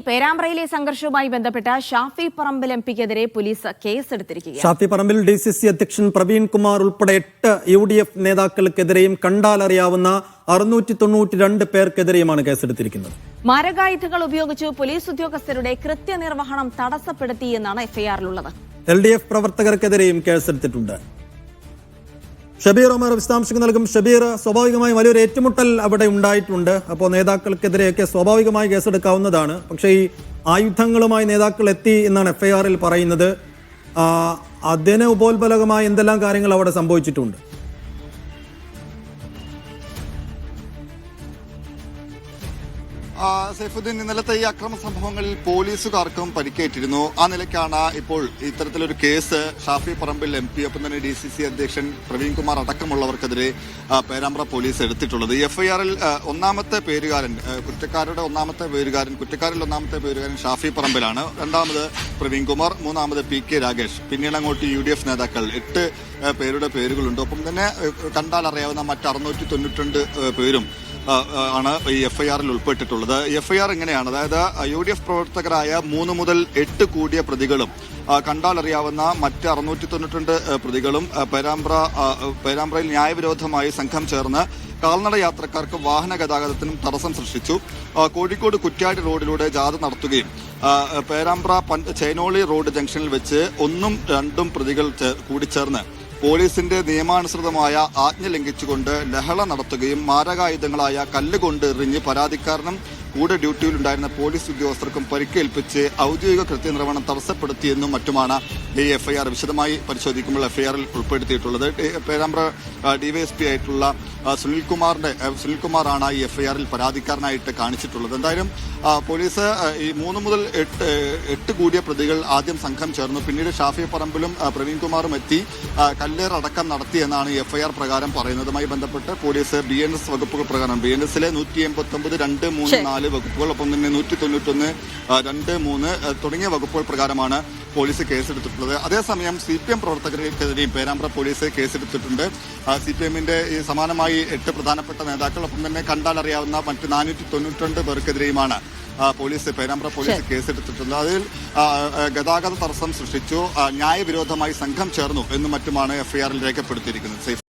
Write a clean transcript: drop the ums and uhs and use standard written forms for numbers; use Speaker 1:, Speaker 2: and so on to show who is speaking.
Speaker 1: പേരാമ്പ്രയിലെ സംഘർഷവുമായി ബന്ധപ്പെട്ട Shafi Parambil എംപിക്കെതിരെ police കേസെടുത്തിരിക്കുകയാണ്.
Speaker 2: Shafi Parambil DCC അധ്യക്ഷൻ പ്രവീൺ കുമാർ ഉൾപ്പെടെ 8 UDF നേതാക്കൾക്കെതിരെയും കണ്ടാലറിയാവുന്ന 692 പേർക്കെതിരെയുമാണ് കേസെടുത്തിരിക്കുന്നത്.
Speaker 1: മാരകായുധങ്ങൾ ഉപയോഗിച്ച് പോലീസ് ഉദ്യോഗസ്ഥരുടെ കൃത്യനിർവഹണം തടസ്സപ്പെടുത്തിയെന്നാണ് എഫ്ഐആറിലുള്ളത്.
Speaker 2: LDF പ്രവർത്തകർക്കെതിരെയും കേസെടുത്തിട്ടുണ്ട്. ഷബീർ ഒമർ വിശദാംശങ്ങൾ നൽകും. ഷബീർ, സ്വാഭാവികമായും വലിയൊരു ഏറ്റുമുട്ടൽ അവിടെ ഉണ്ടായിട്ടുണ്ട്. അപ്പോൾ നേതാക്കൾക്കെതിരെയൊക്കെ സ്വാഭാവികമായി കേസെടുക്കാവുന്നതാണ്. പക്ഷേ ഈ ആയുധങ്ങളുമായി നേതാക്കൾ എത്തി എന്നാണ് FIR-ൽ പറയുന്നത്. അതിന് ഉപോത്ബലകമായി എന്തെല്ലാം കാര്യങ്ങൾ അവിടെ സംഭവിച്ചിട്ടുണ്ട്?
Speaker 3: സൈഫുദ്ദീൻ, ഇന്നലത്തെ ഈ അക്രമ സംഭവങ്ങളിൽ പോലീസുകാർക്കും പരിക്കേറ്റിരുന്നു. ആ നിലയ്ക്കാണ് ഇപ്പോൾ ഇത്തരത്തിലൊരു കേസ് ഷാഫി പറമ്പിൽ MP, ഒപ്പം തന്നെ DCC അധ്യക്ഷൻ പ്രവീൺ കുമാർ അടക്കമുള്ളവർക്കെതിരെ പേരാമ്പ്ര പോലീസ് എടുത്തിട്ടുള്ളത്. ഈ FIR-ൽ ഒന്നാമത്തെ പേരുകാരൻ, കുറ്റക്കാരിൽ ഒന്നാമത്തെ പേരുകാരൻ ഷാഫി പറമ്പിലാണ്. രണ്ടാമത് പ്രവീൺ കുമാർ, മൂന്നാമത് PK രാഗേഷ്. പിന്നീട് അങ്ങോട്ട് UDF നേതാക്കൾ 8 പേരുടെ പേരുകളുണ്ട്. ഒപ്പം തന്നെ കണ്ടാൽ അറിയാവുന്ന മറ്റ് 692 പേരും ആണ് ഈ FIR-ൽ ഉൾപ്പെട്ടിട്ടുള്ളത്. FIR ഇങ്ങനെയാണ്, അതായത് UDF പ്രവർത്തകരായ 3 മുതൽ 8 കൂടിയ പ്രതികളും കണ്ടാലറിയാവുന്ന മറ്റ് 692 പ്രതികളും പേരാമ്പ്രയിൽ ന്യായവിരോധമായി സംഘം ചേർന്ന് കാൽനട യാത്രക്കാർക്ക് വാഹന ഗതാഗതത്തിനും തടസ്സം സൃഷ്ടിച്ചു. കോഴിക്കോട് കുറ്റ്യാടി റോഡിലൂടെ ജാഥ നടത്തുകയും പേരാമ്പ്ര ചേനോളി റോഡ് ജംഗ്ഷനിൽ വെച്ച് 1ഉം 2ഉം പ്രതികൾ കൂടിച്ചേർന്ന് പോലീസിന്റെ നിയമാനുസൃതമായ ആജ്ഞ ലംഘിച്ചുകൊണ്ട് ലഹള നടത്തുകയും മാരകായുധങ്ങളായ കല്ലുകൊണ്ട് എറിഞ്ഞ് പരാതിക്കാരനും കൂടെ ഡ്യൂട്ടിയിലുണ്ടായിരുന്ന പോലീസ് ഉദ്യോഗസ്ഥർക്കും പരിക്കേൽപ്പിച്ച് ഔദ്യോഗിക കൃത്യനിർവഹണം തടസ്സപ്പെടുത്തിയെന്നും മറ്റുമാണ് ഈ FIR വിശദമായി പരിശോധിക്കുമ്പോൾ FIR-ൽ ഉൾപ്പെടുത്തിയിട്ടുള്ളത്. പേരാമ്പ്ര DYSP ആയിട്ടുള്ള സുനിൽകുമാറാണ് ഈ FIR-ൽ പരാതിക്കാരനായിട്ട് കാണിച്ചിട്ടുള്ളത്. എന്തായാലും പോലീസ് ഈ 3 മുതൽ 8 കൂടിയ പ്രതികൾ ആദ്യം സംഘം ചേർന്നു. പിന്നീട് ഷാഫി പറമ്പിലും പ്രവീൺ കുമാറും എത്തി കല്ലേറടക്കം നടത്തിയെന്നാണ് ഈ FIR പ്രകാരം പറയുന്നതുമായി ബന്ധപ്പെട്ട് പോലീസ് BNS വകുപ്പുകൾ പ്രകാരം BNS-ലെ 189, 2, 3, 4 വകുപ്പുകൾ, ഒപ്പം തന്നെ 191, 2, 3 തുടങ്ങിയ വകുപ്പുകൾ പ്രകാരമാണ് പോലീസ് കേസെടുത്തിട്ടുള്ളത്. അതേസമയം CPM പ്രവർത്തകർക്കെതിരെയും പേരാമ്പ്ര പോലീസ് കേസെടുത്തിട്ടുണ്ട്. CPM-ന്റെ ഈ സമാനമായി 8 പ്രധാനപ്പെട്ട നേതാക്കൾ, ഒപ്പം തന്നെ കണ്ടാലറിയാവുന്ന മറ്റ് 492 പേർക്കെതിരെയുമാണ് പേരാമ്പ്ര പോലീസ് കേസെടുത്തിട്ടുള്ളത്. അതിൽ ഗതാഗത തടസ്സം സൃഷ്ടിച്ചു, ന്യായവിരോധമായി സംഘം ചേർന്നു എന്നും മറ്റുമാണ് FIR-ൽ രേഖപ്പെടുത്തിയിരിക്കുന്നത്.